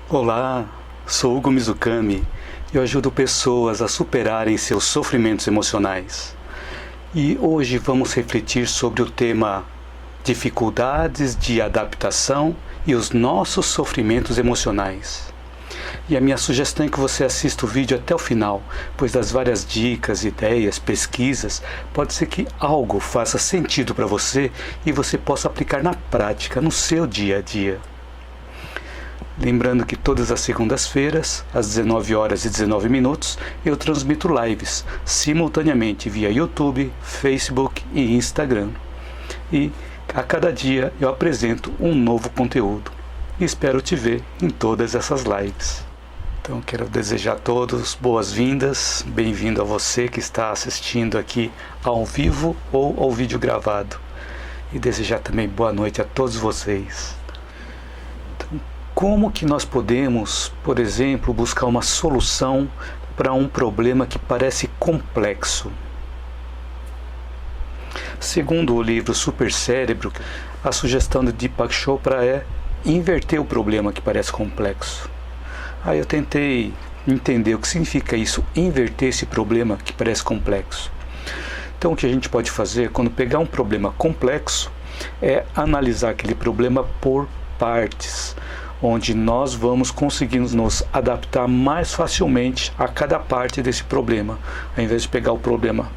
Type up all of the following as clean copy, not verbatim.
Olá, sou Hugo Mizukami e eu ajudo pessoas a superarem seus sofrimentos emocionais. E hoje vamos refletir sobre o tema dificuldades de adaptação e os nossos sofrimentos emocionais. E a minha sugestão é que você assista o vídeo até o final, pois das várias dicas, ideias, pesquisas, pode ser que algo faça sentido para você e você possa aplicar na prática, no seu dia a dia. Lembrando que todas as segundas-feiras, às 19h19, eu transmito lives simultaneamente via YouTube, Facebook e Instagram. E a cada dia eu apresento um novo conteúdo. E espero te ver em todas essas lives. Então quero desejar a todos boas-vindas, bem-vindo a você que está assistindo aqui ao vivo ou ao vídeo gravado. E desejar também boa noite a todos vocês. Como que nós podemos, por exemplo, buscar uma solução para um problema que parece complexo? Segundo o livro Supercérebro, a sugestão de Deepak Chopra é inverter o problema que parece complexo. Aí eu tentei entender o que significa isso, inverter esse problema que parece complexo. Então o que a gente pode fazer quando pegar um problema complexo é analisar aquele problema por partes, onde nós vamos conseguir nos adaptar mais facilmente a cada parte desse problema. Ao invés de pegar o problema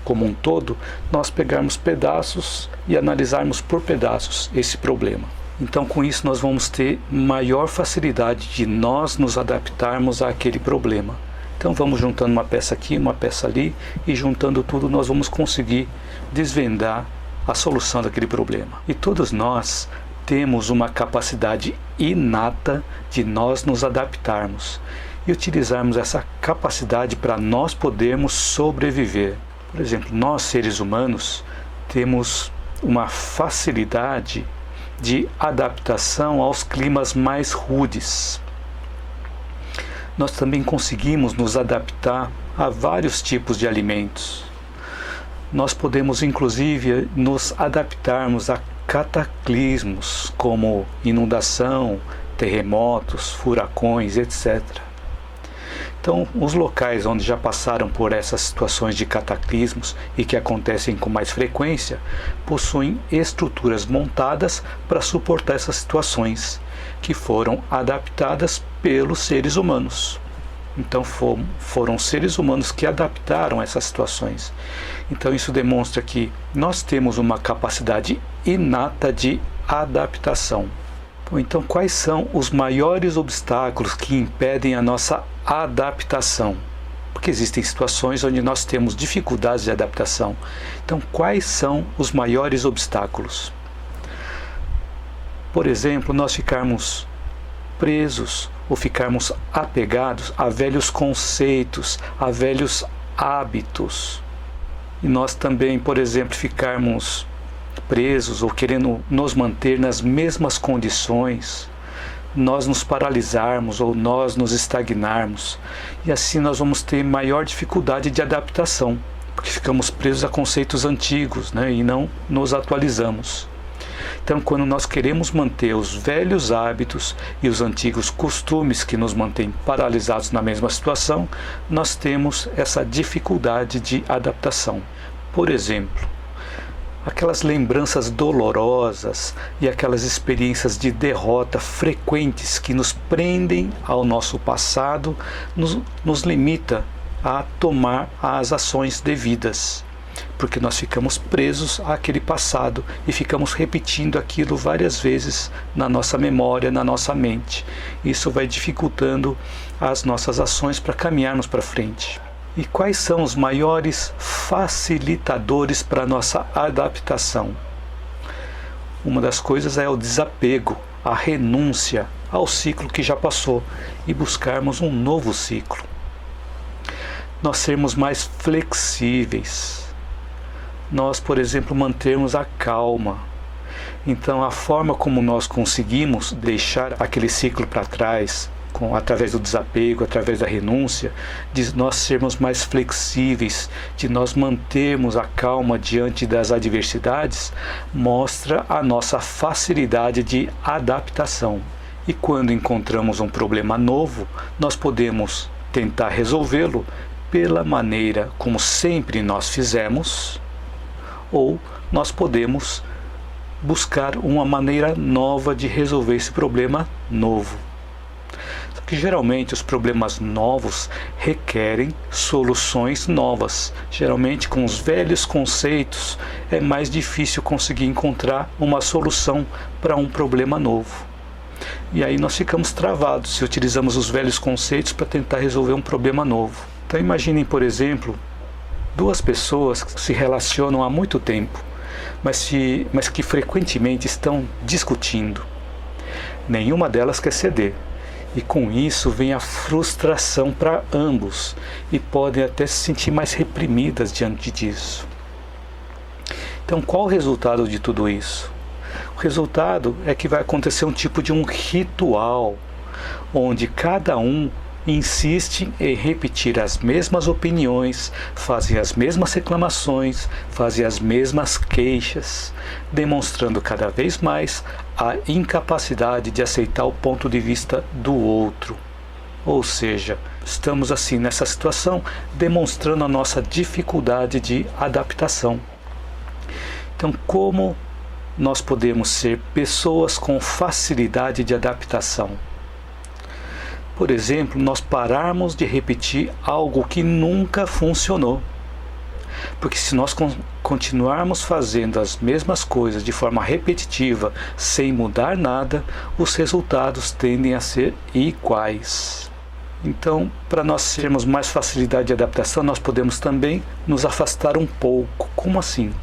como um todo, nós pegarmos pedaços e analisarmos por pedaços esse problema. Então, com isso, nós vamos ter maior facilidade de nós nos adaptarmos àquele problema. Então, vamos juntando uma peça aqui, uma peça ali, e juntando tudo, nós vamos conseguir desvendar a solução daquele problema. E todos nós temos uma capacidade inata de nós nos adaptarmos e utilizarmos essa capacidade para nós podermos sobreviver. Por exemplo, nós seres humanos temos uma facilidade de adaptação aos climas mais rudes. Nós também conseguimos nos adaptar a vários tipos de alimentos. Nós podemos inclusive nos adaptarmos a cataclismos como inundação, terremotos, furacões, etc. Então, os locais onde já passaram por essas situações de cataclismos e que acontecem com mais frequência, possuem estruturas montadas para suportar essas situações, que foram adaptadas pelos seres humanos. Então foram seres humanos que adaptaram essas situações. Então isso demonstra que nós temos uma capacidade inata de adaptação. Então quais são os maiores obstáculos que impedem a nossa adaptação? Porque existem situações onde nós temos dificuldades de adaptação. Então quais são os maiores obstáculos? Por exemplo, nós ficarmos presos ou ficarmos apegados a velhos conceitos, a velhos hábitos. E nós também, por exemplo, ficarmos presos ou querendo nos manter nas mesmas condições, nós nos paralisarmos ou nós nos estagnarmos. E assim nós vamos ter maior dificuldade de adaptação, porque ficamos presos a conceitos antigos, e não nos atualizamos. Então, quando nós queremos manter os velhos hábitos e os antigos costumes que nos mantêm paralisados na mesma situação, nós temos essa dificuldade de adaptação. Por exemplo, aquelas lembranças dolorosas e aquelas experiências de derrota frequentes que nos prendem ao nosso passado, nos limita a tomar as ações devidas. Porque nós ficamos presos àquele passado e ficamos repetindo aquilo várias vezes na nossa memória, na nossa mente. Isso vai dificultando as nossas ações para caminharmos para frente. E quais são os maiores facilitadores para a nossa adaptação? Uma das coisas é o desapego, a renúncia ao ciclo que já passou e buscarmos um novo ciclo. Nós sermos mais flexíveis. Nós, por exemplo, mantermos a calma. Então, a forma como nós conseguimos deixar aquele ciclo para trás, através do desapego, através da renúncia, de nós sermos mais flexíveis, de nós mantermos a calma diante das adversidades, mostra a nossa facilidade de adaptação. E quando encontramos um problema novo, nós podemos tentar resolvê-lo pela maneira como sempre nós fizemos, ou nós podemos buscar uma maneira nova de resolver esse problema novo. Só que geralmente os problemas novos requerem soluções novas. Geralmente com os velhos conceitos é mais difícil conseguir encontrar uma solução para um problema novo. E aí nós ficamos travados se utilizamos os velhos conceitos para tentar resolver um problema novo. Então imaginem, por exemplo, duas pessoas que se relacionam há muito tempo, mas que frequentemente estão discutindo. Nenhuma delas quer ceder. E com isso vem a frustração para ambos e podem até se sentir mais reprimidas diante disso. Então qual o resultado de tudo isso? O resultado é que vai acontecer um tipo de um ritual, onde cada um insiste em repetir as mesmas opiniões, fazem as mesmas reclamações, fazem as mesmas queixas, demonstrando cada vez mais a incapacidade de aceitar o ponto de vista do outro. Ou seja, estamos assim nessa situação, demonstrando a nossa dificuldade de adaptação. Então, como nós podemos ser pessoas com facilidade de adaptação? Por exemplo, nós pararmos de repetir algo que nunca funcionou. Porque se nós continuarmos fazendo as mesmas coisas de forma repetitiva, sem mudar nada, os resultados tendem a ser iguais. Então, para nós termos mais facilidade de adaptação, nós podemos também nos afastar um pouco. Como assim?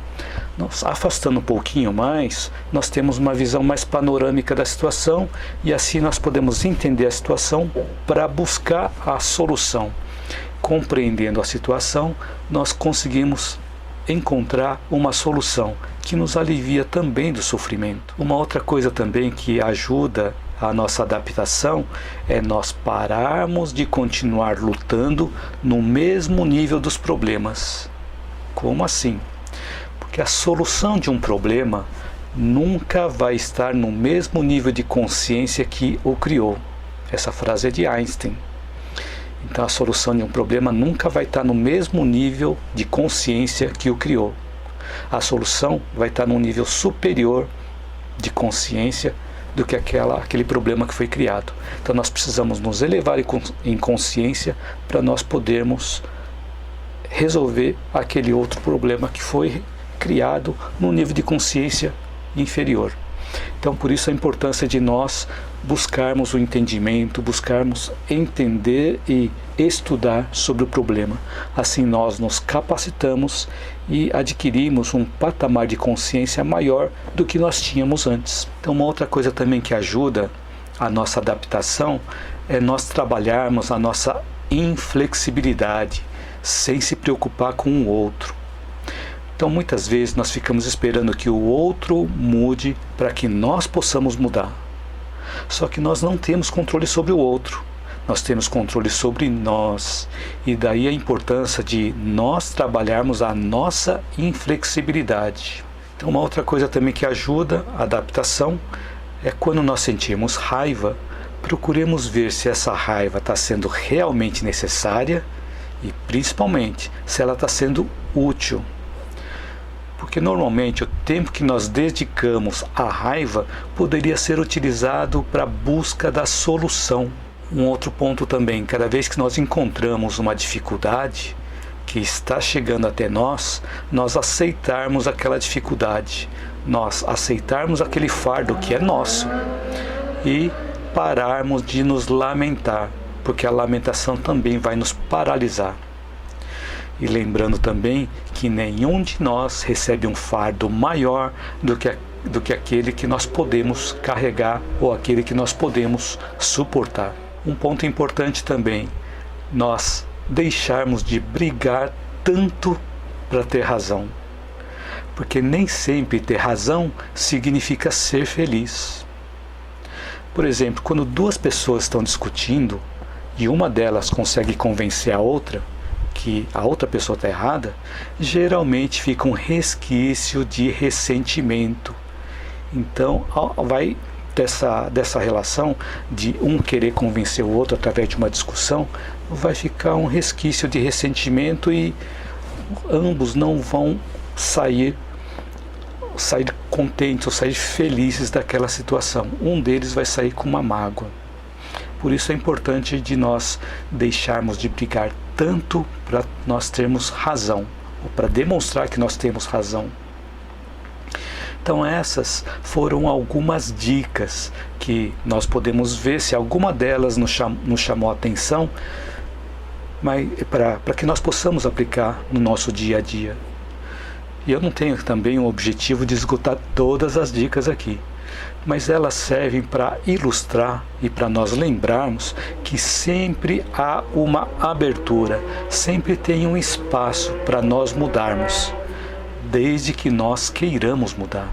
Nós afastando um pouquinho mais, nós temos uma visão mais panorâmica da situação e assim nós podemos entender a situação para buscar a solução. Compreendendo a situação, nós conseguimos encontrar uma solução que nos alivia também do sofrimento. Uma outra coisa também que ajuda a nossa adaptação é nós pararmos de continuar lutando no mesmo nível dos problemas. Como assim? Porque a solução de um problema nunca vai estar no mesmo nível de consciência que o criou. Essa frase é de Einstein. Então a solução de um problema nunca vai estar no mesmo nível de consciência que o criou. A solução vai estar num nível superior de consciência do que aquele problema que foi criado. Então nós precisamos nos elevar em consciência para nós podermos resolver aquele outro problema que foi criado num nível de consciência inferior. Então por isso a importância de nós buscarmos o entendimento, buscarmos entender e estudar sobre o problema. Assim nós nos capacitamos e adquirimos um patamar de consciência maior do que nós tínhamos antes. Então uma outra coisa também que ajuda a nossa adaptação é nós trabalharmos a nossa inflexibilidade, sem se preocupar com o outro. Então muitas vezes nós ficamos esperando que o outro mude para que nós possamos mudar. Só que nós não temos controle sobre o outro, nós temos controle sobre nós. E daí a importância de nós trabalharmos a nossa inflexibilidade. Então uma outra coisa também que ajuda a adaptação é quando nós sentimos raiva, procuremos ver se essa raiva está sendo realmente necessária e principalmente se ela está sendo útil. Porque normalmente o tempo que nós dedicamos à raiva poderia ser utilizado para a busca da solução. Um outro ponto também, cada vez que nós encontramos uma dificuldade que está chegando até nós aceitarmos aquela dificuldade, nós aceitarmos aquele fardo que é nosso e pararmos de nos lamentar, porque a lamentação também vai nos paralisar. E lembrando também que nenhum de nós recebe um fardo maior do que aquele que nós podemos carregar ou aquele que nós podemos suportar. Um ponto importante também, nós deixarmos de brigar tanto para ter razão. Porque nem sempre ter razão significa ser feliz. Por exemplo, quando duas pessoas estão discutindo e uma delas consegue convencer a outra que a outra pessoa está errada, geralmente fica um resquício de ressentimento. Então vai dessa relação de um querer convencer o outro através de uma discussão, vai ficar um resquício de ressentimento e ambos não vão sair contentes ou sair felizes daquela situação. Um deles vai sair com uma mágoa. Por isso é importante de nós deixarmos de brigar tanto para nós termos razão, ou para demonstrar que nós temos razão. Então essas foram algumas dicas que nós podemos ver se alguma delas nos chamou a atenção, mas para que nós possamos aplicar no nosso dia a dia. E eu não tenho também o objetivo de esgotar todas as dicas aqui, mas elas servem para ilustrar e para nós lembrarmos que sempre há uma abertura, sempre tem um espaço para nós mudarmos, desde que nós queiramos mudar.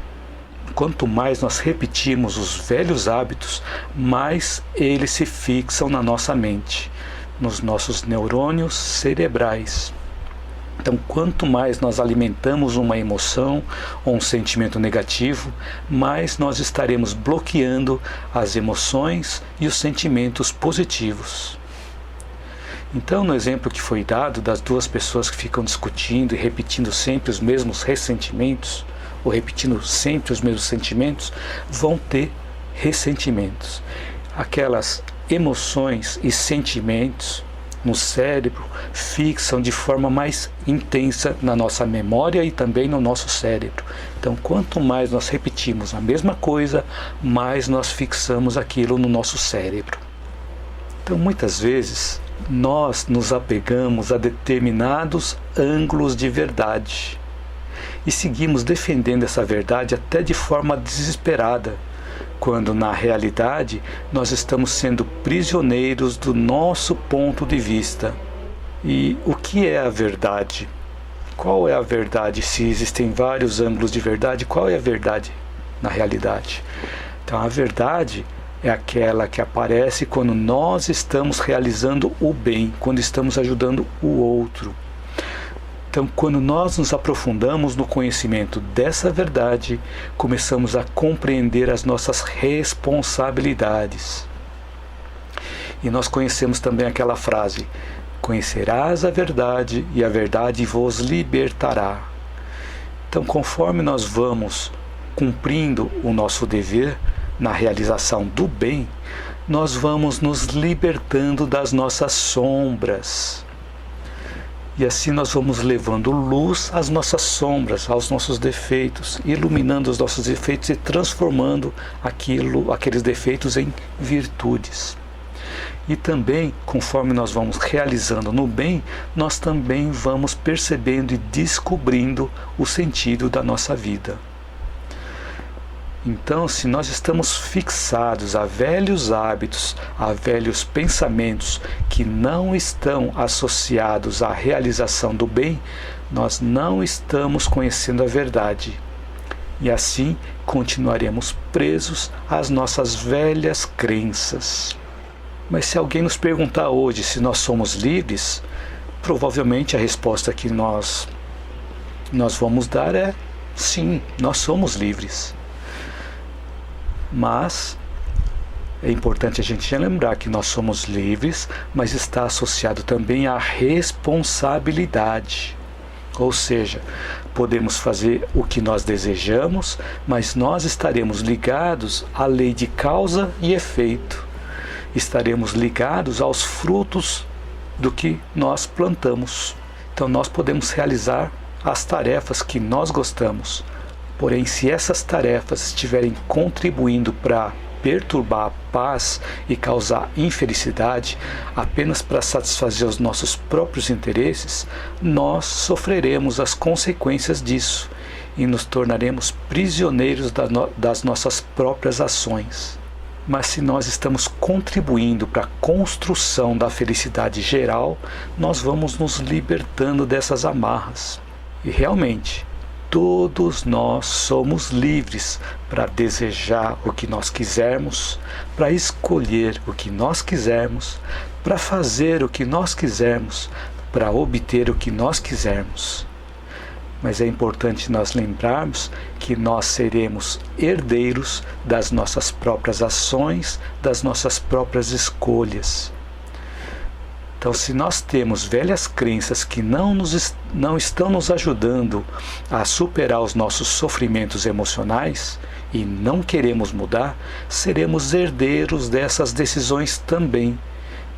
Quanto mais nós repetimos os velhos hábitos, mais eles se fixam na nossa mente, nos nossos neurônios cerebrais. Então, quanto mais nós alimentamos uma emoção ou um sentimento negativo, mais nós estaremos bloqueando as emoções e os sentimentos positivos. Então, no exemplo que foi dado das duas pessoas que ficam discutindo e repetindo sempre os mesmos ressentimentos, ou repetindo sempre os mesmos sentimentos, vão ter ressentimentos. Aquelas emoções e sentimentos no cérebro fixam de forma mais intensa na nossa memória e também no nosso cérebro. Então, quanto mais nós repetimos a mesma coisa, mais nós fixamos aquilo no nosso cérebro. Então, muitas vezes, nós nos apegamos a determinados ângulos de verdade e seguimos defendendo essa verdade até de forma desesperada, quando na realidade nós estamos sendo prisioneiros do nosso ponto de vista. E o que é a verdade? Qual é a verdade? Se existem vários ângulos de verdade, qual é a verdade na realidade? Então a verdade é aquela que aparece quando nós estamos realizando o bem, quando estamos ajudando o outro. Então, quando nós nos aprofundamos no conhecimento dessa verdade, começamos a compreender as nossas responsabilidades. E nós conhecemos também aquela frase: conhecerás a verdade e a verdade vos libertará. Então, conforme nós vamos cumprindo o nosso dever na realização do bem, nós vamos nos libertando das nossas sombras. E assim nós vamos levando luz às nossas sombras, aos nossos defeitos, iluminando os nossos defeitos e transformando aqueles defeitos em virtudes. E também, conforme nós vamos realizando no bem, nós também vamos percebendo e descobrindo o sentido da nossa vida. Então, se nós estamos fixados a velhos hábitos, a velhos pensamentos que não estão associados à realização do bem, nós não estamos conhecendo a verdade. E assim continuaremos presos às nossas velhas crenças. Mas se alguém nos perguntar hoje se nós somos livres, provavelmente a resposta que nós vamos dar é sim, nós somos livres. Mas é importante a gente lembrar que nós somos livres, mas está associado também à responsabilidade. Ou seja, podemos fazer o que nós desejamos, mas nós estaremos ligados à lei de causa e efeito. Estaremos ligados aos frutos do que nós plantamos. Então nós podemos realizar as tarefas que nós gostamos. Porém, se essas tarefas estiverem contribuindo para perturbar a paz e causar infelicidade apenas para satisfazer os nossos próprios interesses, nós sofreremos as consequências disso e nos tornaremos prisioneiros das nossas próprias ações. Mas se nós estamos contribuindo para a construção da felicidade geral, nós vamos nos libertando dessas amarras. E realmente, todos nós somos livres para desejar o que nós quisermos, para escolher o que nós quisermos, para fazer o que nós quisermos, para obter o que nós quisermos. mas é importante nós lembrarmos que nós seremos herdeiros das nossas próprias ações, das nossas próprias escolhas. Então, se nós temos velhas crenças que não estão nos ajudando a superar os nossos sofrimentos emocionais e não queremos mudar, seremos herdeiros dessas decisões também,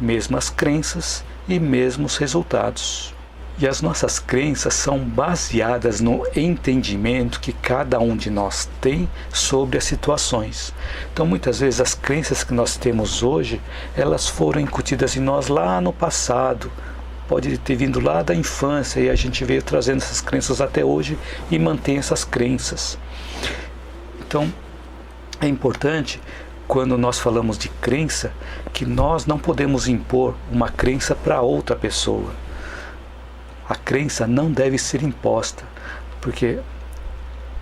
mesmas crenças e mesmos resultados. E as nossas crenças são baseadas no entendimento que cada um de nós tem sobre as situações. Então, muitas vezes, as crenças que nós temos hoje, elas foram incutidas em nós lá no passado. Pode ter vindo lá da infância e a gente veio trazendo essas crenças até hoje e mantém essas crenças. Então, é importante, quando nós falamos de crença, que nós não podemos impor uma crença para outra pessoa. A crença não deve ser imposta, porque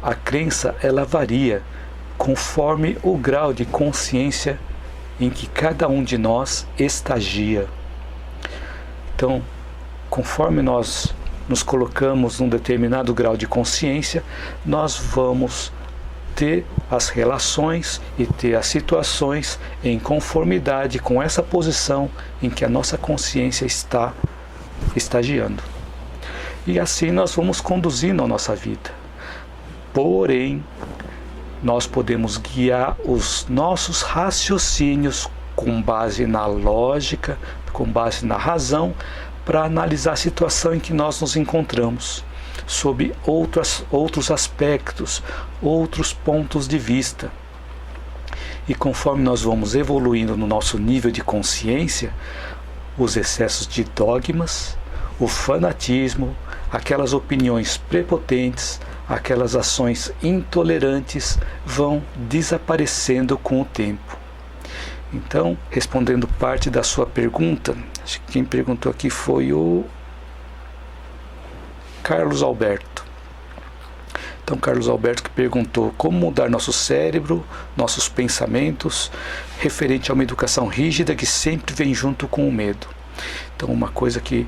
a crença ela varia conforme o grau de consciência em que cada um de nós estagia. Então, conforme nós nos colocamos num determinado grau de consciência, nós vamos ter as relações e ter as situações em conformidade com essa posição em que a nossa consciência está estagiando. E assim nós vamos conduzindo a nossa vida. Porém, nós podemos guiar os nossos raciocínios com base na lógica, com base na razão, para analisar a situação em que nós nos encontramos, sob outros aspectos, outros pontos de vista. E conforme nós vamos evoluindo no nosso nível de consciência, os excessos de dogmas, o fanatismo, aquelas opiniões prepotentes, aquelas ações intolerantes vão desaparecendo com o tempo. Então, respondendo parte da sua pergunta, acho que quem perguntou aqui foi o Carlos Alberto. Então, Carlos Alberto que perguntou como mudar nosso cérebro, nossos pensamentos, referente a uma educação rígida que sempre vem junto com o medo. Então, uma coisa que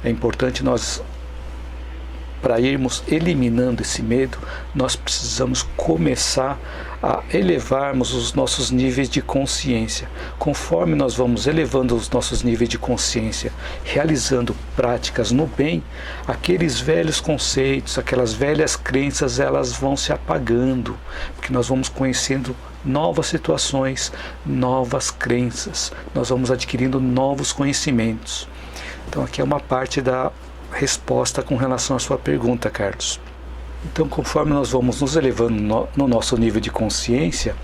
é importante nós, para irmos eliminando esse medo, nós precisamos começar a elevarmos os nossos níveis de consciência. Conforme nós vamos elevando os nossos níveis de consciência, realizando práticas no bem, aqueles velhos conceitos, aquelas velhas crenças, elas vão se apagando, porque nós vamos conhecendo novas situações, novas crenças, nós vamos adquirindo novos conhecimentos. Então aqui é uma parte da resposta com relação à sua pergunta, Carlos. Então, conforme nós vamos nos elevando no nosso nível de consciência,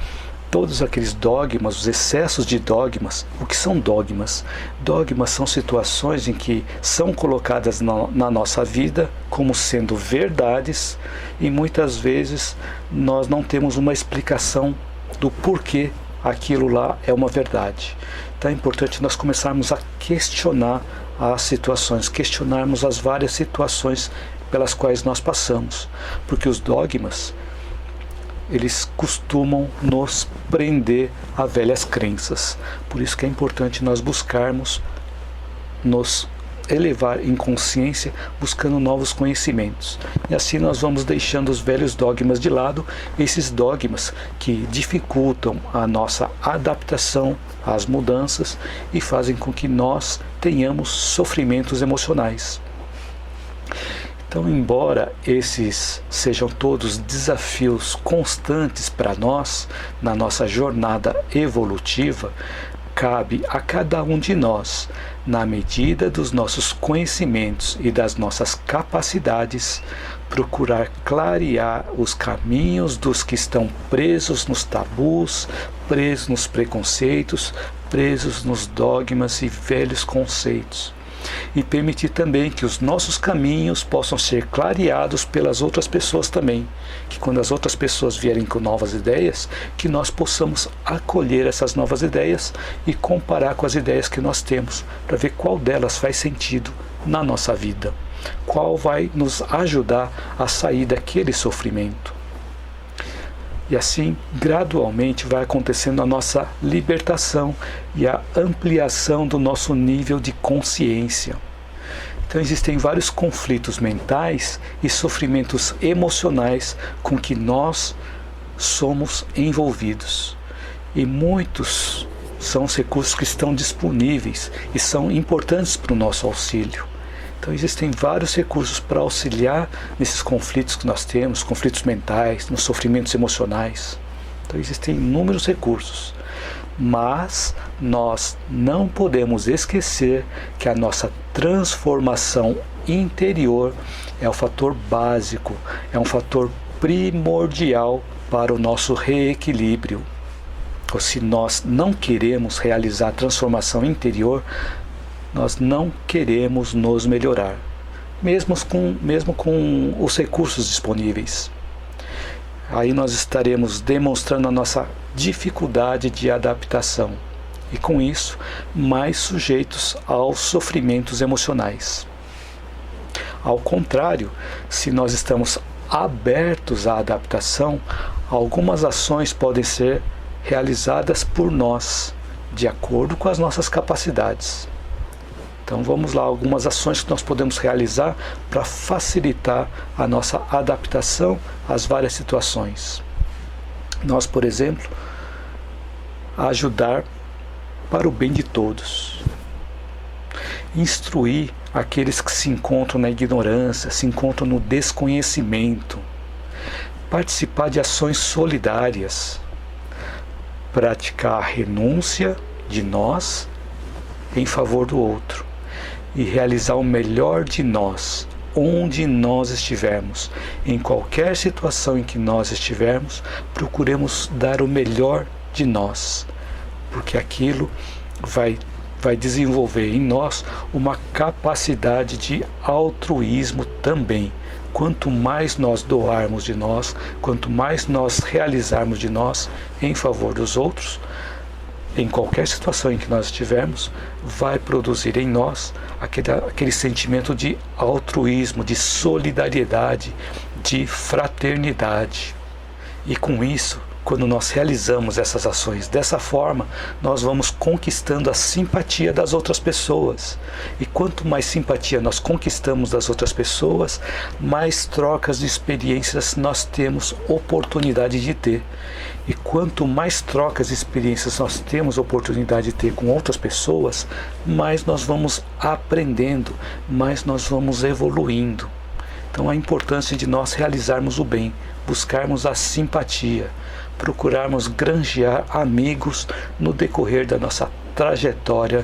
todos aqueles dogmas, os excessos de dogmas, o que são dogmas? Dogmas são situações em que são colocadas na nossa vida como sendo verdades e muitas vezes nós não temos uma explicação do porquê aquilo lá é uma verdade. Então é importante nós começarmos a questionar as situações, questionarmos as várias situações pelas quais nós passamos, porque os dogmas, eles costumam nos prender a velhas crenças. Por isso que é importante nós buscarmos nos elevar em consciência, buscando novos conhecimentos. E assim nós vamos deixando os velhos dogmas de lado, esses dogmas que dificultam a nossa adaptação às mudanças e fazem com que nós tenhamos sofrimentos emocionais. Então, embora esses sejam todos desafios constantes para nós, na nossa jornada evolutiva, cabe a cada um de nós, na medida dos nossos conhecimentos e das nossas capacidades, procurar clarear os caminhos dos que estão presos nos tabus, presos nos preconceitos, presos nos dogmas e velhos conceitos. E permitir também que os nossos caminhos possam ser clareados pelas outras pessoas também. Que quando as outras pessoas vierem com novas ideias, que nós possamos acolher essas novas ideias e comparar com as ideias que nós temos, para ver qual delas faz sentido na nossa vida. Qual vai nos ajudar a sair daquele sofrimento. E assim, gradualmente, vai acontecendo a nossa libertação e a ampliação do nosso nível de consciência. Então existem vários conflitos mentais e sofrimentos emocionais com que nós somos envolvidos. E muitos são os recursos que estão disponíveis e são importantes para o nosso auxílio. Então existem vários recursos para auxiliar nesses conflitos que nós temos, conflitos mentais, nos sofrimentos emocionais. Então existem inúmeros recursos. Mas nós não podemos esquecer que a nossa transformação interior é o fator básico, é um fator primordial para o nosso reequilíbrio. Ou se nós não queremos realizar a transformação interior, nós não queremos nos melhorar, mesmo com os recursos disponíveis. Aí nós estaremos demonstrando a nossa dificuldade de adaptação e, com isso, mais sujeitos aos sofrimentos emocionais. Ao contrário, se nós estamos abertos à adaptação, algumas ações podem ser realizadas por nós, de acordo com as nossas capacidades. Então vamos lá, algumas ações que nós podemos realizar para facilitar a nossa adaptação às várias situações. Nós, por exemplo, ajudar para o bem de todos. Instruir aqueles que se encontram na ignorância, se encontram no desconhecimento. Participar de ações solidárias. Praticar a renúncia de nós em favor do outro. E realizar o melhor de nós, onde nós estivermos. Em qualquer situação em que nós estivermos, procuremos dar o melhor de nós, porque aquilo vai desenvolver em nós uma capacidade de altruísmo também. Quanto mais nós doarmos de nós, quanto mais nós realizarmos de nós em favor dos outros, em qualquer situação em que nós estivermos, vai produzir em nós aquele sentimento de altruísmo, de solidariedade, de fraternidade. E com isso, quando nós realizamos essas ações dessa forma, nós vamos conquistando a simpatia das outras pessoas. E quanto mais simpatia nós conquistamos das outras pessoas, mais trocas de experiências nós temos oportunidade de ter. E quanto mais trocas de experiências nós temos oportunidade de ter com outras pessoas, mais nós vamos aprendendo, mais nós vamos evoluindo. Então a importância de nós realizarmos o bem, buscarmos a simpatia, procurarmos granjear amigos no decorrer da nossa trajetória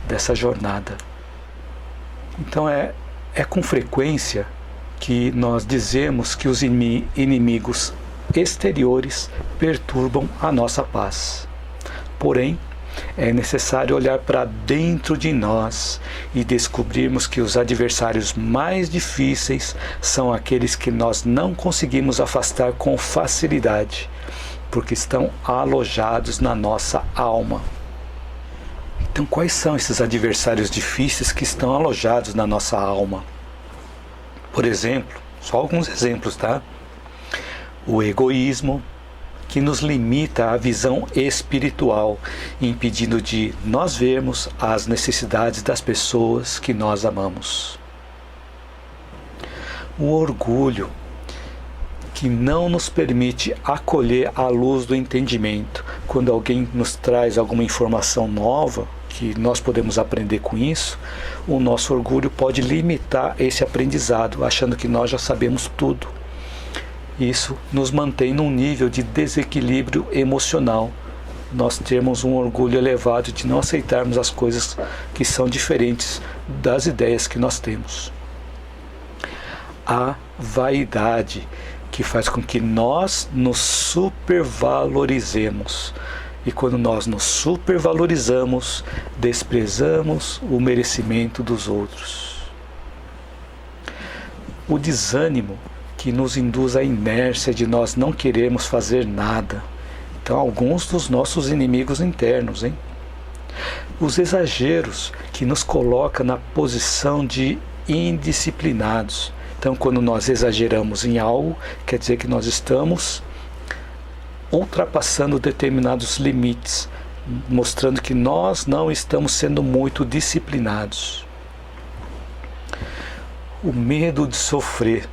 dessa jornada. Então é com frequência que nós dizemos que os inimigos exteriores perturbam a nossa paz. Porém, é necessário olhar para dentro de nós e descobrirmos que os adversários mais difíceis são aqueles que nós não conseguimos afastar com facilidade, porque estão alojados na nossa alma. Então, quais são esses adversários difíceis que estão alojados na nossa alma? Por exemplo, só alguns exemplos, tá? O egoísmo, que nos limita à visão espiritual, impedindo de nós vermos as necessidades das pessoas que nós amamos. O orgulho, que não nos permite acolher a luz do entendimento. Quando alguém nos traz alguma informação nova, que nós podemos aprender com isso, o nosso orgulho pode limitar esse aprendizado, achando que nós já sabemos tudo. Isso nos mantém num nível de desequilíbrio emocional. Nós temos um orgulho elevado de não aceitarmos as coisas que são diferentes das ideias que nós temos. A vaidade, que faz com que nós nos supervalorizemos. E quando nós nos supervalorizamos, desprezamos o merecimento dos outros. O desânimo, que nos induz à inércia de nós não queremos fazer nada. Então, alguns dos nossos inimigos internos, hein? Os exageros, que nos coloca na posição de indisciplinados. Então, quando nós exageramos em algo, quer dizer que nós estamos ultrapassando determinados limites, mostrando que nós não estamos sendo muito disciplinados. O medo de sofrer.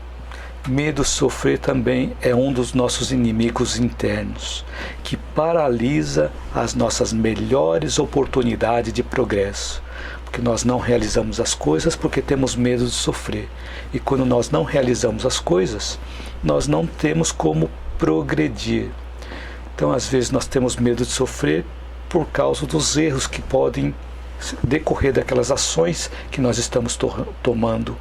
Medo de sofrer também é um dos nossos inimigos internos, que paralisa as nossas melhores oportunidades de progresso. Porque nós não realizamos as coisas porque temos medo de sofrer. E quando nós não realizamos as coisas, nós não temos como progredir. Então, às vezes, nós temos medo de sofrer por causa dos erros que podem decorrer daquelas ações que nós estamos tomando.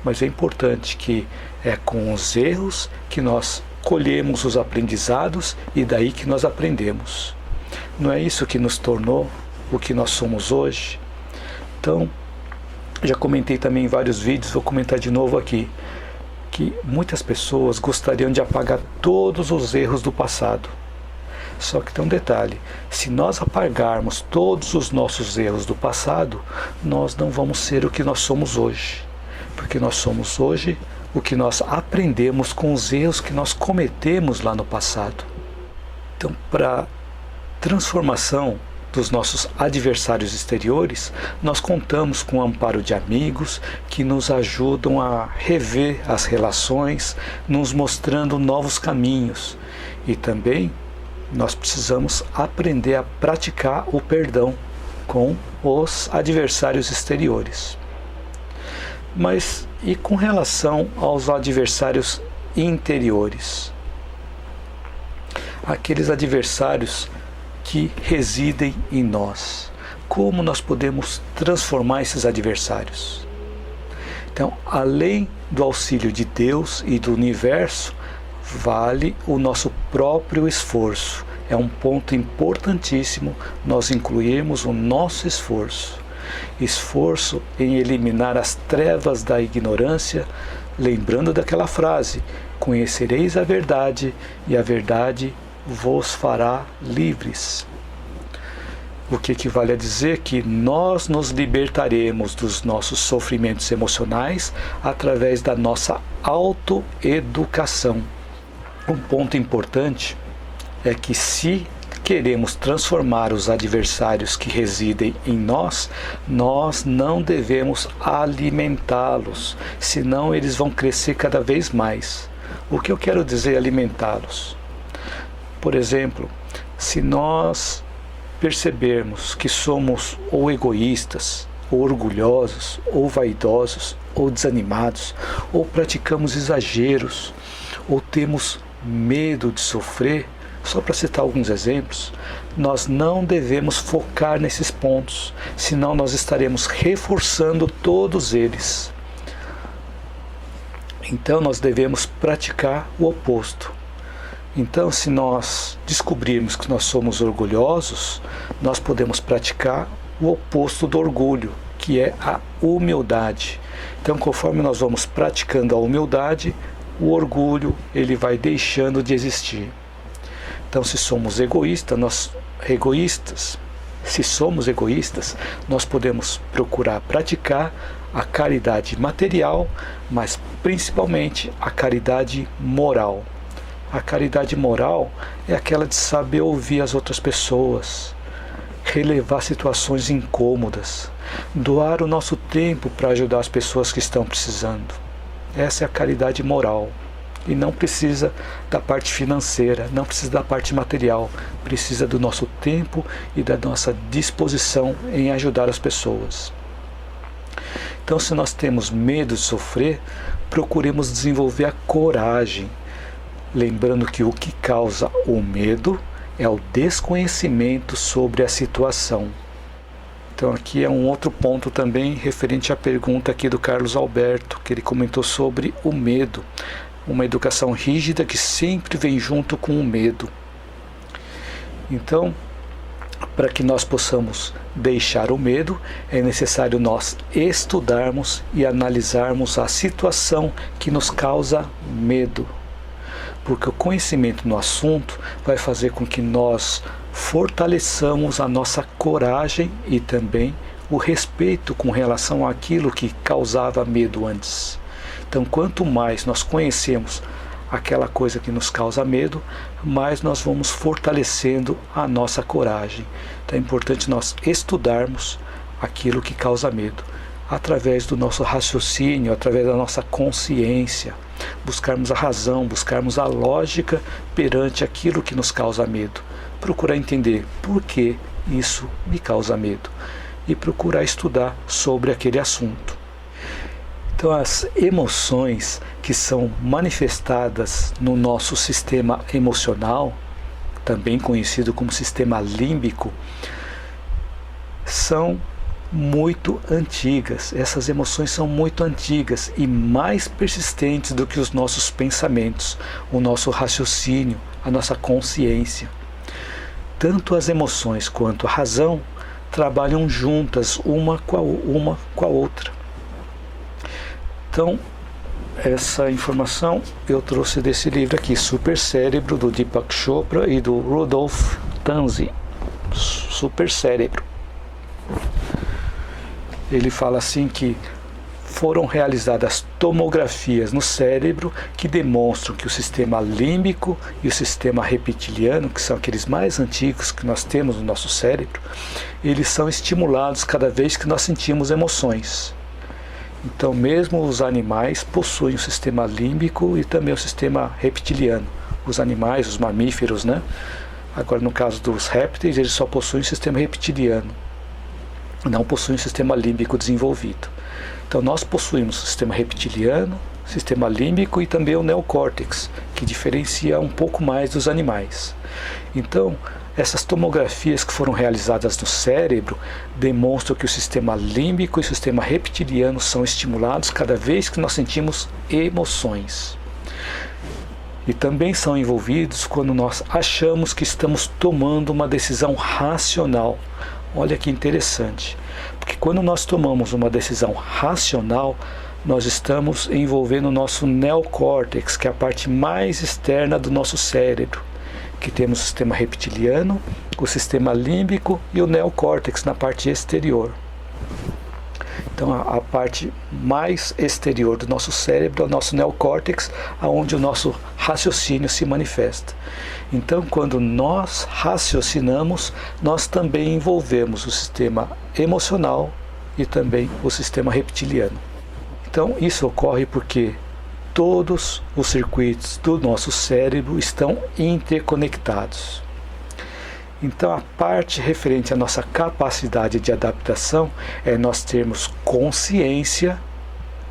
Mas é importante que é com os erros que nós colhemos os aprendizados e daí que nós aprendemos. Não é isso que nos tornou o que nós somos hoje? Então, já comentei também em vários vídeos, vou comentar de novo aqui, que muitas pessoas gostariam de apagar todos os erros do passado. Só que tem um detalhe, se nós apagarmos todos os nossos erros do passado, nós não vamos ser o que nós somos hoje. Porque nós somos hoje o que nós aprendemos com os erros que nós cometemos lá no passado. Então, para transformação dos nossos adversários exteriores, nós contamos com o amparo de amigos que nos ajudam a rever as relações, nos mostrando novos caminhos. E também nós precisamos aprender a praticar o perdão com os adversários exteriores. Mas e com relação aos adversários interiores? Aqueles adversários que residem em nós. Como nós podemos transformar esses adversários? Então, além do auxílio de Deus e do universo, vale o nosso próprio esforço. É um ponto importantíssimo nós incluirmos o nosso esforço. Esforço em eliminar as trevas da ignorância, lembrando daquela frase: conhecereis a verdade e a verdade vos fará livres. O que equivale a dizer que nós nos libertaremos dos nossos sofrimentos emocionais através da nossa autoeducação. Um ponto importante é que se queremos transformar os adversários que residem em nós, nós não devemos alimentá-los, senão eles vão crescer cada vez mais. O que eu quero dizer alimentá-los? Por exemplo, se nós percebermos que somos ou egoístas, ou orgulhosos, ou vaidosos, ou desanimados, ou praticamos exageros, ou temos medo de sofrer, só para citar alguns exemplos, nós não devemos focar nesses pontos, senão nós estaremos reforçando todos eles. Então nós devemos praticar o oposto. Então, se nós descobrirmos que nós somos orgulhosos, nós podemos praticar o oposto do orgulho, que é a humildade. Então, conforme nós vamos praticando a humildade, o orgulho ele vai deixando de existir. Então, se somos egoístas, nós podemos procurar praticar a caridade material, mas principalmente a caridade moral. A caridade moral é aquela de saber ouvir as outras pessoas, relevar situações incômodas, doar o nosso tempo para ajudar as pessoas que estão precisando. Essa é a caridade moral. E não precisa da parte financeira, não precisa da parte material, precisa do nosso tempo e da nossa disposição em ajudar as pessoas. Então, se nós temos medo de sofrer, procuremos desenvolver a coragem, lembrando que o que causa o medo é o desconhecimento sobre a situação. Então aqui é um outro ponto também referente à pergunta aqui do Carlos Alberto, que ele comentou sobre o medo. Uma educação rígida que sempre vem junto com o medo. Então, para que nós possamos deixar o medo, é necessário nós estudarmos e analisarmos a situação que nos causa medo. Porque o conhecimento no assunto vai fazer com que nós fortaleçamos a nossa coragem e também o respeito com relação àquilo que causava medo antes. Então, quanto mais nós conhecemos aquela coisa que nos causa medo, mais nós vamos fortalecendo a nossa coragem. Então é importante nós estudarmos aquilo que causa medo. através do nosso raciocínio, através da nossa consciência, buscarmos a razão, buscarmos a lógica perante aquilo que nos causa medo, procurar entender por que isso me causa medo e procurar estudar sobre aquele assunto. Então, as emoções que são manifestadas no nosso sistema emocional, também conhecido como sistema límbico, são muito antigas. Essas emoções são muito antigas e mais persistentes do que os nossos pensamentos, o nosso raciocínio, a nossa consciência. Tanto as emoções quanto a razão trabalham juntas uma com a outra. Então, essa informação eu trouxe desse livro aqui, Super Cérebro, do Deepak Chopra e do Rudolf Tanzi. Super Cérebro. Ele fala assim que foram realizadas tomografias no cérebro que demonstram que o sistema límbico e o sistema reptiliano, que são aqueles mais antigos que nós temos no nosso cérebro, eles são estimulados cada vez que nós sentimos emoções. Então, mesmo os animais possuem o sistema límbico e também o sistema reptiliano. Os animais, os mamíferos, né? Agora, no caso dos répteis, eles só possuem o sistema reptiliano, não possuem o sistema límbico desenvolvido. Então, nós possuímos o sistema reptiliano, sistema límbico e também o neocórtex, que diferencia um pouco mais dos animais. Então, essas tomografias que foram realizadas no cérebro demonstram que o sistema límbico e o sistema reptiliano são estimulados cada vez que nós sentimos emoções. E também são envolvidos quando nós achamos que estamos tomando uma decisão racional. Olha que interessante, porque quando nós tomamos uma decisão racional, nós estamos envolvendo o nosso neocórtex, que é a parte mais externa do nosso cérebro, que temos o sistema reptiliano, o sistema límbico e o neocórtex na parte exterior. Então, a parte mais exterior do nosso cérebro é o nosso neocórtex, onde o nosso raciocínio se manifesta. Então, quando nós raciocinamos, nós também envolvemos o sistema emocional e também o sistema reptiliano. Então, isso ocorre porque todos os circuitos do nosso cérebro estão interconectados. Então, a parte referente à nossa capacidade de adaptação é nós termos consciência,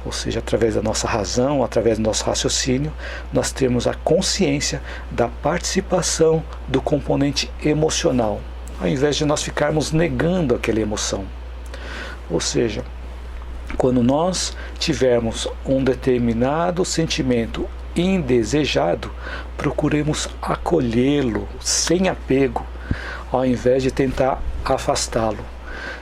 ou seja, através da nossa razão, através do nosso raciocínio, nós temos a consciência da participação do componente emocional, ao invés de nós ficarmos negando aquela emoção. Ou seja, quando nós tivermos um determinado sentimento indesejado, procuremos acolhê-lo sem apego, ao invés de tentar afastá-lo.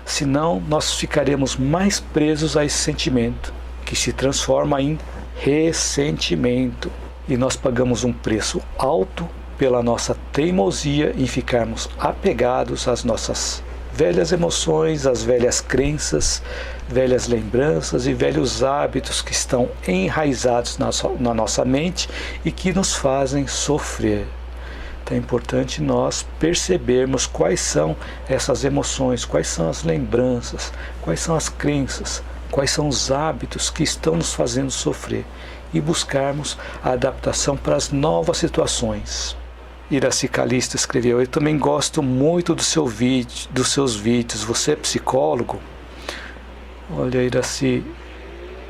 Senão, nós ficaremos mais presos a esse sentimento, que se transforma em ressentimento. E nós pagamos um preço alto pela nossa teimosia em ficarmos apegados às nossas velhas emoções, às velhas crenças, velhas lembranças e velhos hábitos que estão enraizados na nossa mente e que nos fazem sofrer. Então é importante nós percebermos quais são essas emoções, quais são as lembranças, quais são as crenças, quais são os hábitos que estão nos fazendo sofrer e buscarmos a adaptação para as novas situações. Iraci Calisto escreveu: eu também gosto muito dos seus vídeos. Você é psicólogo? Olha, Iraci,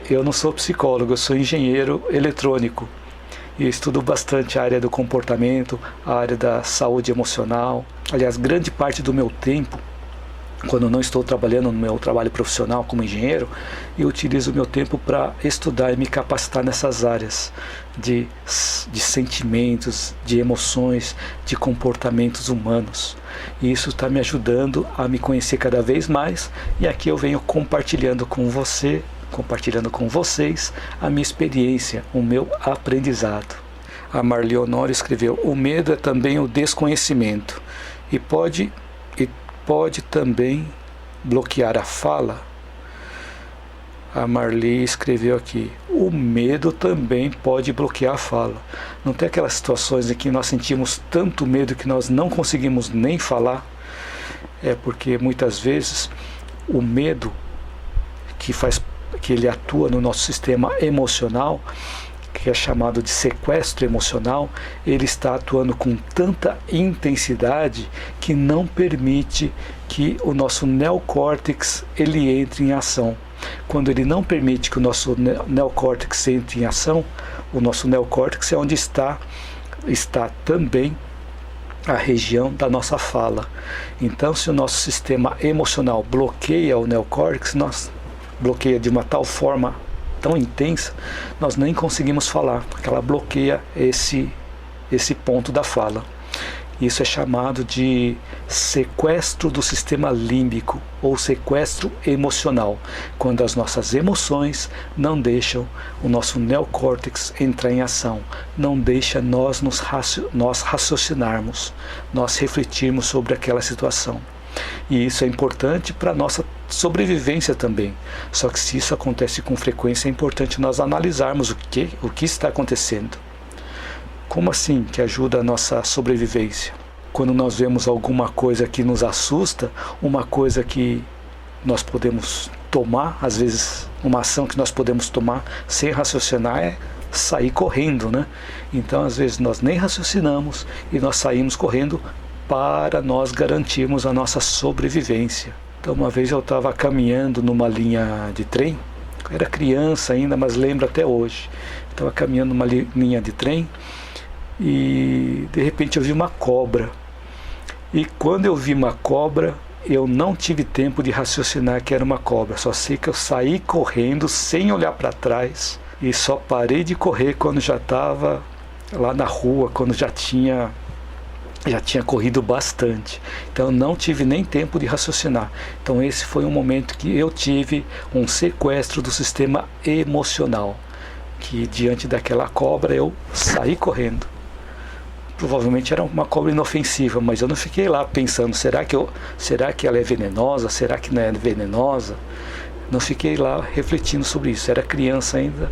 eu não sou psicólogo, eu sou engenheiro eletrônico e estudo bastante a área do comportamento, a área da saúde emocional. Aliás, grande parte do meu tempo, quando não estou trabalhando no meu trabalho profissional como engenheiro, eu utilizo o meu tempo para estudar e me capacitar nessas áreas de sentimentos, de emoções, de comportamentos humanos. E isso está me ajudando a me conhecer cada vez mais, e aqui eu venho compartilhando com você, compartilhando com vocês a minha experiência, o meu aprendizado. A Marli Honório escreveu: o medo é também o desconhecimento e pode também bloquear a fala. A Marli escreveu aqui: o medo também pode bloquear a fala. Não tem aquelas situações em que nós sentimos tanto medo que nós não conseguimos nem falar? É porque muitas vezes o medo que ele atua no nosso sistema emocional, que é chamado de sequestro emocional, ele está atuando com tanta intensidade que não permite que o nosso neocórtex ele entre em ação. Quando ele não permite que o nosso neocórtex entre em ação, o nosso neocórtex é onde está também a região da nossa fala. Então, se o nosso sistema emocional bloqueia o neocórtex, bloqueia de uma tal forma tão intensa, nós nem conseguimos falar, porque ela bloqueia esse ponto da fala. Isso é chamado de sequestro do sistema límbico ou sequestro emocional, quando as nossas emoções não deixam o nosso neocórtex entrar em ação, não deixa nós raciocinarmos, nós refletirmos sobre aquela situação. E isso é importante para a nossa sobrevivência também. Só que se isso acontece com frequência, é importante nós analisarmos o que está acontecendo. Como assim que ajuda a nossa sobrevivência? Quando nós vemos alguma coisa que nos assusta, uma coisa que nós podemos tomar, às vezes uma ação que nós podemos tomar sem raciocinar é sair correndo, né? Então às vezes nós nem raciocinamos e nós saímos correndo para nós garantirmos a nossa sobrevivência. Então uma vez eu estava caminhando numa linha de trem, eu era criança ainda, mas lembro até hoje. Estava caminhando numa linha de trem e de repente eu vi uma cobra. E quando eu vi uma cobra, eu não tive tempo de raciocinar que era uma cobra. Só sei que eu saí correndo sem olhar para trás e só parei de correr quando já estava lá na rua, quando já tinha corrido bastante. Então eu não tive nem tempo de raciocinar. Então esse foi um momento que eu tive um sequestro do sistema emocional, que diante daquela cobra eu saí correndo. Provavelmente era uma cobra inofensiva, mas eu não fiquei lá pensando, será que ela é venenosa? Será que não é venenosa? Não fiquei lá refletindo sobre isso. Era criança ainda.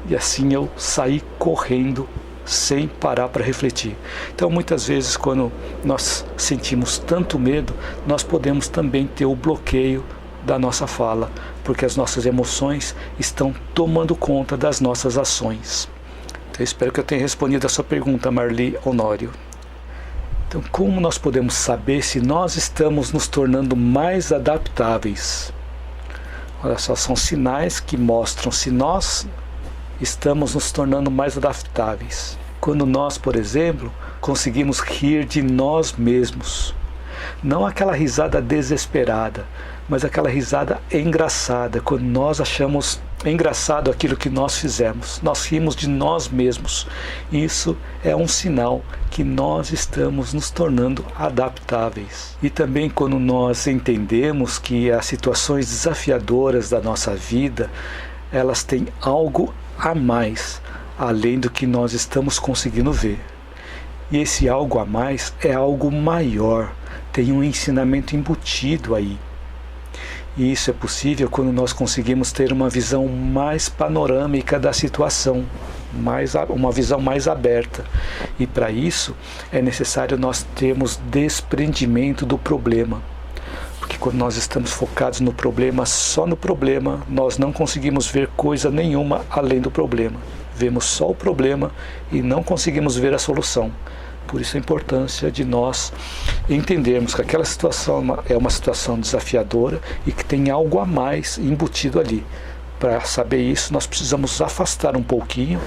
E assim eu saí correndo sem parar para refletir. Então muitas vezes quando nós sentimos tanto medo, nós podemos também ter o bloqueio da nossa fala, porque as nossas emoções estão tomando conta das nossas ações. Então, eu espero que eu tenha respondido a sua pergunta, Marli Honório. Então, como nós podemos saber se nós estamos nos tornando mais adaptáveis? Olha só, são sinais que mostram se nós estamos nos tornando mais adaptáveis. Quando nós, por exemplo, conseguimos rir de nós mesmos. Não aquela risada desesperada, mas aquela risada engraçada, quando nós achamos engraçado aquilo que nós fizemos. Nós rimos de nós mesmos. Isso é um sinal que nós estamos nos tornando adaptáveis. E também quando nós entendemos que as situações desafiadoras da nossa vida, elas têm algo a mais, além do que nós estamos conseguindo ver. E esse algo a mais é algo maior, tem um ensinamento embutido aí. E isso é possível quando nós conseguimos ter uma visão mais panorâmica da situação, uma visão mais aberta. E para isso é necessário nós termos desprendimento do problema. Porque quando nós estamos focados no problema, só no problema, nós não conseguimos ver coisa nenhuma além do problema. Vemos só o problema e não conseguimos ver a solução. Por isso a importância de nós entendermos que aquela situação é uma situação desafiadora e que tem algo a mais embutido ali. Para saber isso, nós precisamos afastar um pouquinho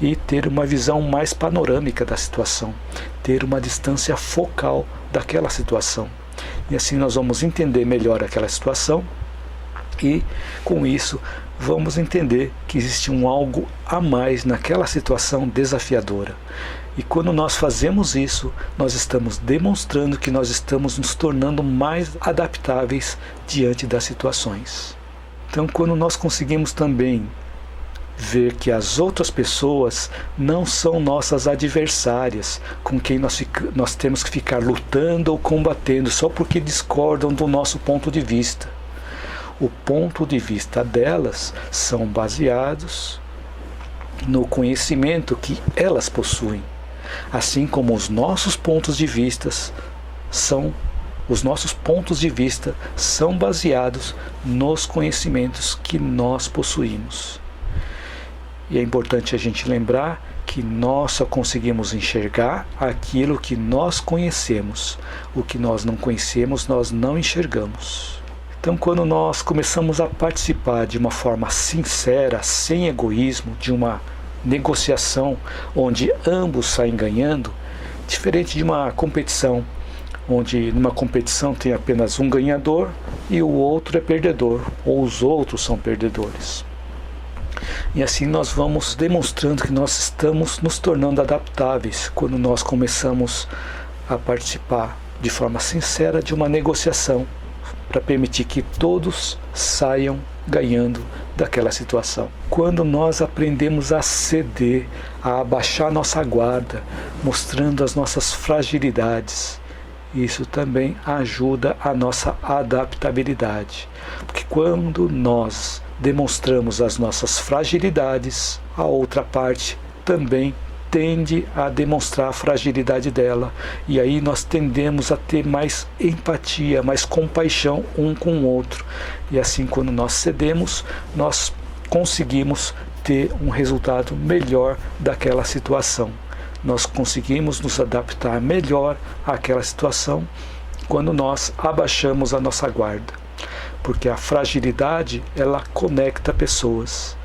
e ter uma visão mais panorâmica da situação, ter uma distância focal daquela situação. E assim nós vamos entender melhor aquela situação e, com isso, vamos entender que existe um algo a mais naquela situação desafiadora. E quando nós fazemos isso, nós estamos demonstrando que nós estamos nos tornando mais adaptáveis diante das situações. Então, quando nós conseguimos também ver que as outras pessoas não são nossas adversárias, com quem nós temos que ficar lutando ou combatendo só porque discordam do nosso ponto de vista. O ponto de vista delas são baseados no conhecimento que elas possuem, assim como os nossos pontos de vista são os nossos pontos de vista são baseados nos conhecimentos que nós possuímos. E é importante a gente lembrar que nós só conseguimos enxergar aquilo que nós conhecemos. O que nós não conhecemos, nós não enxergamos. Então, quando nós começamos a participar de uma forma sincera, sem egoísmo, de uma negociação onde ambos saem ganhando, diferente de uma competição, onde numa competição tem apenas um ganhador e o outro é perdedor, ou os outros são perdedores. E assim nós vamos demonstrando que nós estamos nos tornando adaptáveis quando nós começamos a participar de forma sincera de uma negociação para permitir que todos saiam ganhando daquela situação. Quando nós aprendemos a ceder, a abaixar nossa guarda, mostrando as nossas fragilidades, isso também ajuda a nossa adaptabilidade. Porque quando nós demonstramos as nossas fragilidades, a outra parte também tende a demonstrar a fragilidade dela, e aí nós tendemos a ter mais empatia, mais compaixão um com o outro, e assim quando nós cedemos, nós conseguimos ter um resultado melhor daquela situação. Nós conseguimos nos adaptar melhor àquela situação quando nós abaixamos a nossa guarda, porque a fragilidade, ela conecta pessoas,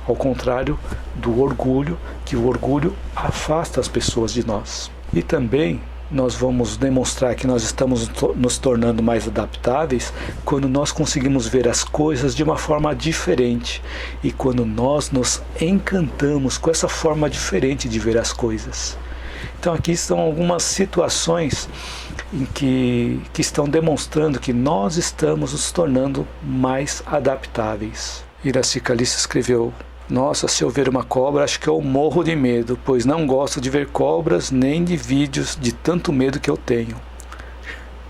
ao contrário do orgulho, que o orgulho afasta as pessoas de nós. E também nós vamos demonstrar que nós estamos nos tornando mais adaptáveis quando nós conseguimos ver as coisas de uma forma diferente e quando nós nos encantamos com essa forma diferente de ver as coisas. Então aqui estão algumas situações em que estão demonstrando que nós estamos nos tornando mais adaptáveis. Iraci Calice escreveu: nossa, se eu ver uma cobra, acho que eu morro de medo, pois não gosto de ver cobras nem de vídeos de tanto medo que eu tenho.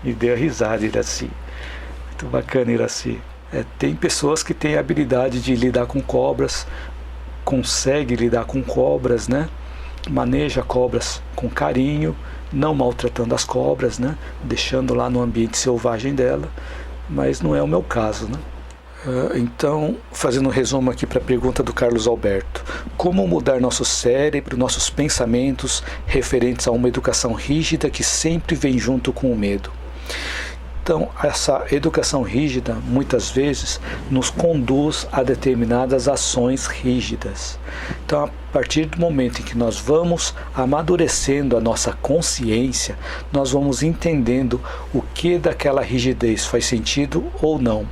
E deu a risada, Iraci. Muito bacana, Iraci. Tem pessoas que têm a habilidade de lidar com cobras, consegue lidar com cobras, né? Maneja cobras com carinho, não maltratando as cobras, né? Deixando lá no ambiente selvagem dela, mas não é o meu caso, né? Então, fazendo um resumo aqui para a pergunta do Carlos Alberto: como mudar nosso cérebro, nossos pensamentos referentes a uma educação rígida que sempre vem junto com o medo? Então, essa educação rígida, muitas vezes, nos conduz a determinadas ações rígidas. Então, a partir do momento em que nós vamos amadurecendo a nossa consciência, nós vamos entendendo o que daquela rigidez faz sentido ou não.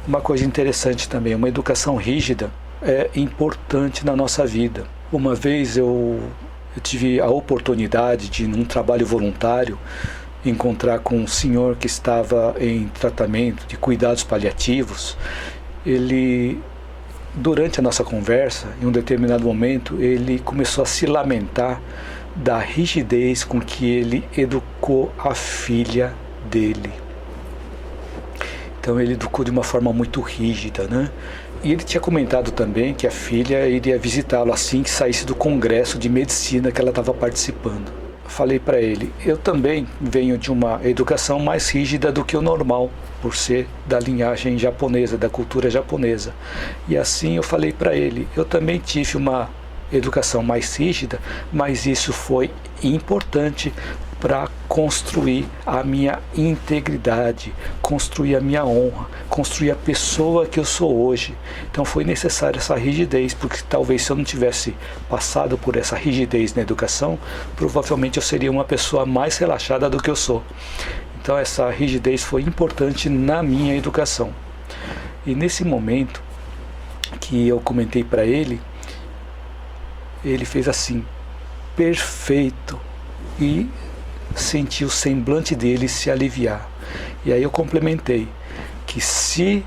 Uma coisa interessante também, uma educação rígida é importante na nossa vida. Uma vez eu tive a oportunidade de, num trabalho voluntário, encontrar com um senhor que estava em tratamento de cuidados paliativos. Ele, durante a nossa conversa, em um determinado momento, ele começou a se lamentar da rigidez com que ele educou a filha dele. Então ele educou de uma forma muito rígida, né? E ele tinha comentado também que a filha iria visitá-lo assim que saísse do congresso de medicina que ela estava participando. Falei para ele: eu também venho de uma educação mais rígida do que o normal, por ser da linhagem japonesa, da cultura japonesa. E assim eu falei para ele: eu também tive uma educação mais rígida, mas isso foi importante para construir a minha integridade, construir a minha honra, construir a pessoa que eu sou hoje. Então foi necessária essa rigidez, porque talvez se eu não tivesse passado por essa rigidez na educação, provavelmente eu seria uma pessoa mais relaxada do que eu sou. Então essa rigidez foi importante na minha educação. E nesse momento que eu comentei para ele, ele fez assim: perfeito, e senti o semblante dele se aliviar. E aí eu complementei que se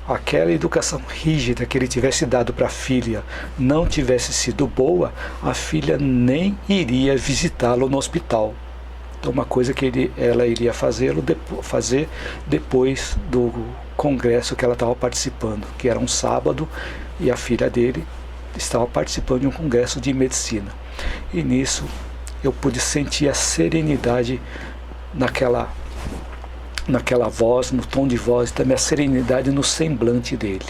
aquela educação rígida que ele tivesse dado para a filha não tivesse sido boa, a filha nem iria visitá-lo no hospital. Então uma coisa que ela iria fazer depois do congresso que ela estava participando, que era um sábado, e a filha dele estava participando de um congresso de medicina. E nisso eu pude sentir a serenidade naquela naquela voz, no tom de voz, também a serenidade no semblante dele.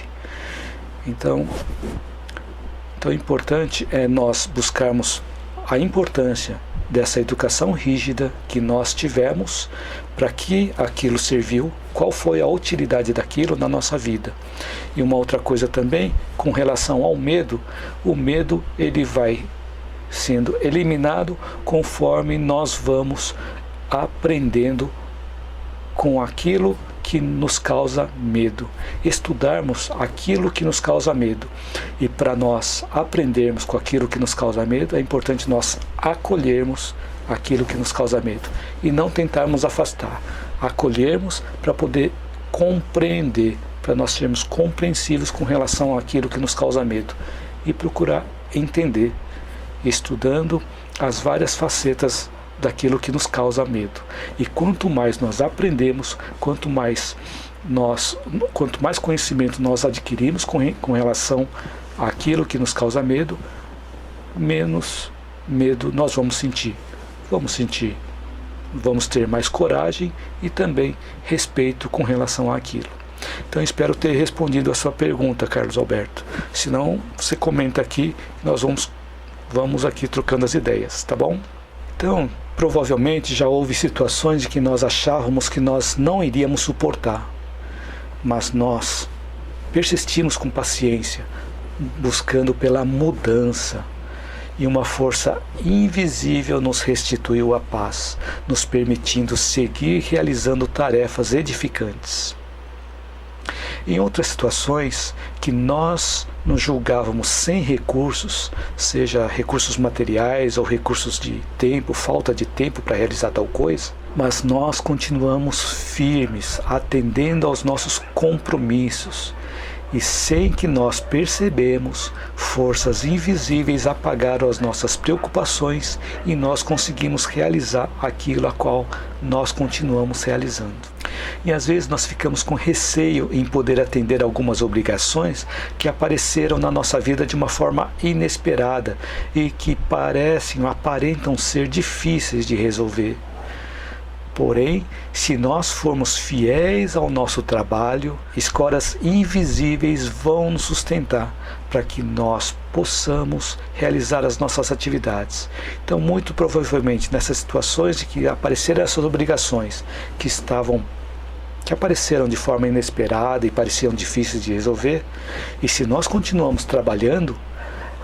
Então o importante é nós buscarmos a importância dessa educação rígida que nós tivemos, para que aquilo serviu, qual foi a utilidade daquilo na nossa vida. E uma outra coisa também, com relação ao medo, o medo ele vai sendo eliminado conforme nós vamos aprendendo com aquilo que nos causa medo, estudarmos aquilo que nos causa medo. E para nós aprendermos com aquilo que nos causa medo, é importante nós acolhermos aquilo que nos causa medo e não tentarmos afastar, acolhermos para poder compreender, para nós sermos compreensivos com relação àquilo que nos causa medo e procurar entender, estudando as várias facetas daquilo que nos causa medo. E quanto mais nós aprendemos, quanto mais conhecimento nós adquirimos com relação àquilo que nos causa medo, menos medo nós vamos sentir. Vamos ter mais coragem e também respeito com relação àquilo. Então espero ter respondido a sua pergunta, Carlos Alberto. Se não, você comenta aqui, nós vamos aqui trocando as ideias, tá bom? Então, provavelmente já houve situações de que nós achávamos que nós não iríamos suportar, mas nós persistimos com paciência, buscando pela mudança, e uma força invisível nos restituiu a paz, nos permitindo seguir realizando tarefas edificantes. Em outras situações que nós nos julgávamos sem recursos, seja recursos materiais ou recursos de tempo, falta de tempo para realizar tal coisa, mas nós continuamos firmes, atendendo aos nossos compromissos, e sem que nós percebemos, forças invisíveis apagaram as nossas preocupações e nós conseguimos realizar aquilo a qual nós continuamos realizando. E às vezes nós ficamos com receio em poder atender algumas obrigações que apareceram na nossa vida de uma forma inesperada e que aparentam ser difíceis de resolver. Porém, se nós formos fiéis ao nosso trabalho, escoras invisíveis vão nos sustentar para que nós possamos realizar as nossas atividades. Então, muito provavelmente, nessas situações de que apareceram essas obrigações que apareceram de forma inesperada e pareciam difíceis de resolver, e se nós continuamos trabalhando,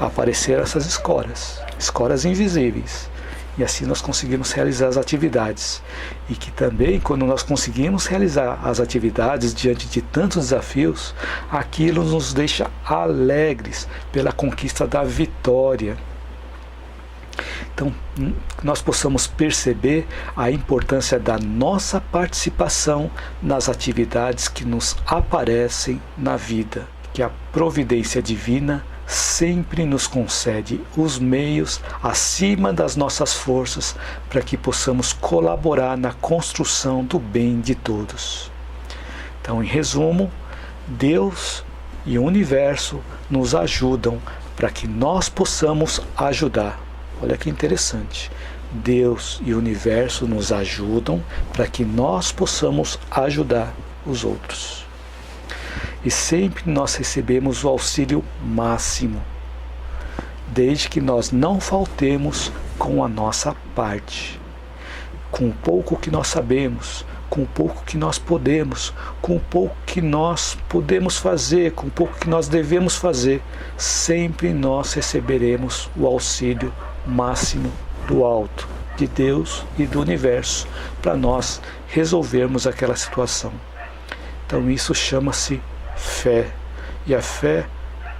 apareceram essas escoras invisíveis. E assim nós conseguimos realizar as atividades. E que também, quando nós conseguimos realizar as atividades diante de tantos desafios, aquilo nos deixa alegres pela conquista da vitória. Então, nós possamos perceber a importância da nossa participação nas atividades que nos aparecem na vida, que a providência divina sempre nos concede os meios acima das nossas forças para que possamos colaborar na construção do bem de todos. Então, em resumo, Deus e o universo nos ajudam para que nós possamos ajudar. Olha que interessante. Deus e o universo nos ajudam para que nós possamos ajudar os outros. E sempre nós recebemos o auxílio máximo, desde que nós não faltemos com a nossa parte, com o pouco que nós sabemos, com o pouco que nós podemos, com o pouco que nós podemos fazer, com o pouco que nós devemos fazer, sempre nós receberemos o auxílio máximo do alto, de Deus e do universo, para nós resolvermos aquela situação. Então isso chama-se fé. E a fé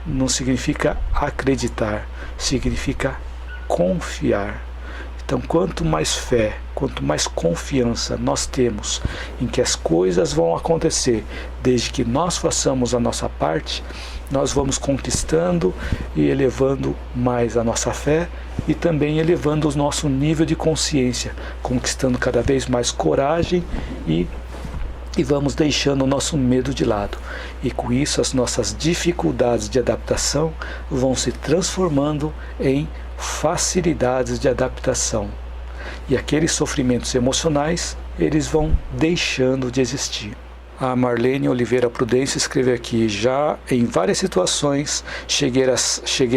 não significa acreditar, significa confiar. Então, quanto mais fé, quanto mais confiança nós temos em que as coisas vão acontecer, desde que nós façamos a nossa parte, nós vamos conquistando e elevando mais a nossa fé e também elevando o nosso nível de consciência, conquistando cada vez mais coragem e vamos deixando o nosso medo de lado. E com isso as nossas dificuldades de adaptação vão se transformando em facilidades de adaptação. E aqueles sofrimentos emocionais, eles vão deixando de existir. A Marlene Oliveira Prudêncio escreve aqui: já em várias situações cheguei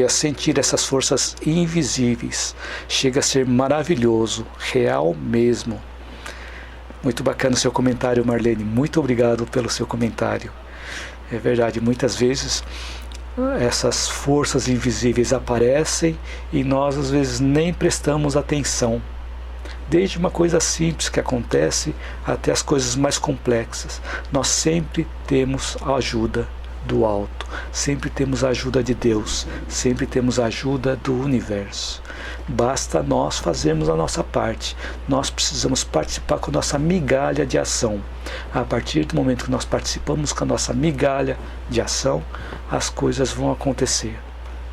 a sentir essas forças invisíveis. Chega a ser maravilhoso, real mesmo. Muito bacana o seu comentário, Marlene. Muito obrigado pelo seu comentário. É verdade, muitas vezes essas forças invisíveis aparecem e nós às vezes nem prestamos atenção. Desde uma coisa simples que acontece até as coisas mais complexas. Nós sempre temos a ajuda do alto, sempre temos a ajuda de Deus, sempre temos a ajuda do universo. Basta nós fazermos a nossa parte. Nós precisamos participar com a nossa migalha de ação. A partir do momento que nós participamos com a nossa migalha de ação, as coisas vão acontecer.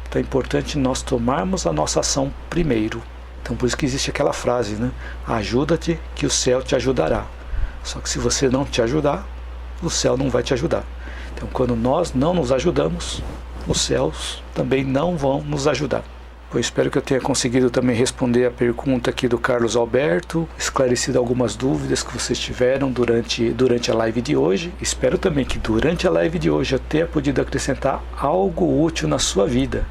Então é importante nós tomarmos a nossa ação primeiro. Então por isso que existe aquela frase, né? Ajuda-te que o céu te ajudará. Só que se você não te ajudar, o céu não vai te ajudar. Então quando nós não nos ajudamos, os céus também não vão nos ajudar. Eu espero que eu tenha conseguido também responder a pergunta aqui do Carlos Alberto, esclarecido algumas dúvidas que vocês tiveram durante a live de hoje. Espero também que durante a live de hoje eu tenha podido acrescentar algo útil na sua vida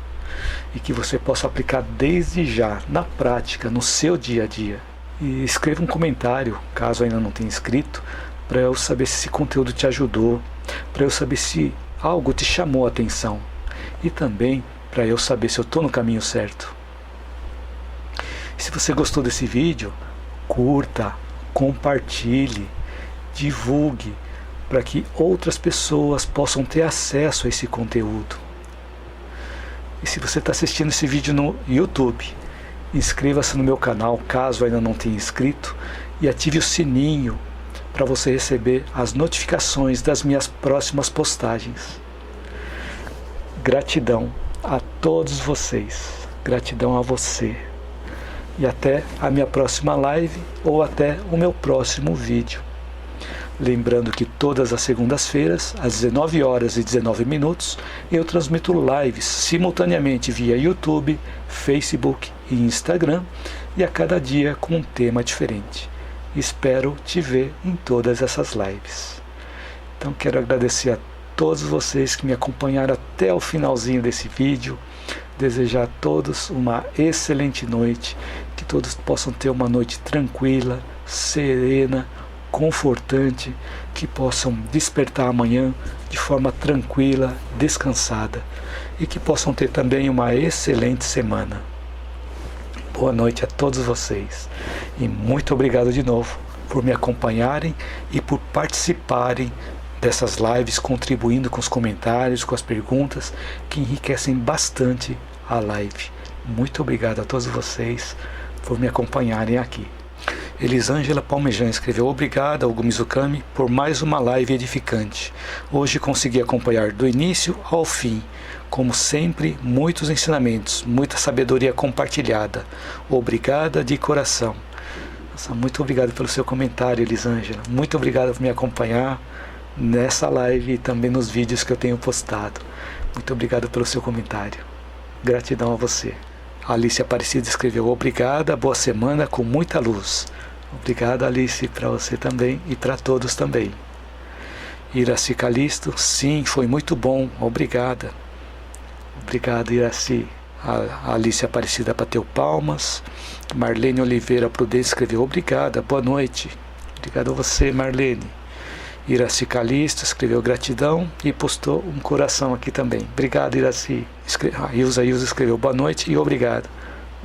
e que você possa aplicar desde já, na prática, no seu dia a dia. E escreva um comentário, caso ainda não tenha escrito, para eu saber se esse conteúdo te ajudou, para eu saber se algo te chamou a atenção e também para eu saber se eu estou no caminho certo. Se você gostou desse vídeo, curta, compartilhe, divulgue, para que outras pessoas possam ter acesso a esse conteúdo. E se você está assistindo esse vídeo no YouTube, inscreva-se no meu canal, caso ainda não tenha inscrito, e ative o sininho para você receber as notificações das minhas próximas postagens. Gratidão a todos vocês, gratidão a você. E até a minha próxima live ou até o meu próximo vídeo. Lembrando que todas as segundas-feiras, às 19h19, eu transmito lives simultaneamente via YouTube, Facebook e Instagram, e a cada dia com um tema diferente. Espero te ver em todas essas lives. Então quero agradecer a todos vocês que me acompanharam até o finalzinho desse vídeo, desejar a todos uma excelente noite, que todos possam ter uma noite tranquila, serena, confortante, que possam despertar amanhã de forma tranquila, descansada, e que possam ter também uma excelente semana. Boa noite a todos vocês e muito obrigado de novo por me acompanharem e por participarem dessas lives, contribuindo com os comentários, com as perguntas que enriquecem bastante a live. Muito obrigado a todos vocês por me acompanharem aqui. Elisângela Palmejan escreveu: obrigada, Hugo Mizukami, por mais uma live edificante. Hoje consegui acompanhar do início ao fim. Como sempre, muitos ensinamentos, muita sabedoria compartilhada. Obrigada de coração. Nossa, muito obrigado pelo seu comentário, Elisângela. Muito obrigado por me acompanhar nessa live e também nos vídeos que eu tenho postado. Muito obrigado pelo seu comentário. Gratidão a você. A Alice Aparecida escreveu: obrigada, boa semana com muita luz. Obrigado, Alice, para você também e para todos também. Iraci Calisto: sim, foi muito bom, obrigada. Obrigado, Iraci. A Alice Aparecida bateu palmas. Marlene Oliveira Prudência escreveu: obrigada, boa noite. Obrigado a você, Marlene. Iraci Calisto escreveu gratidão e postou um coração aqui também. Obrigado, Iraci. A Ilza escreveu boa noite e obrigado.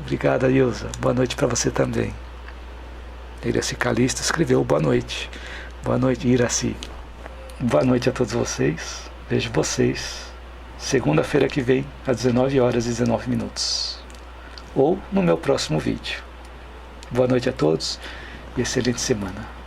Obrigada, Ilza. Boa noite para você também. Iraci Calisto escreveu boa noite. Boa noite, Iraci. Boa noite a todos vocês. Vejo vocês segunda-feira que vem, às 19h19. Ou no meu próximo vídeo. Boa noite a todos e excelente semana.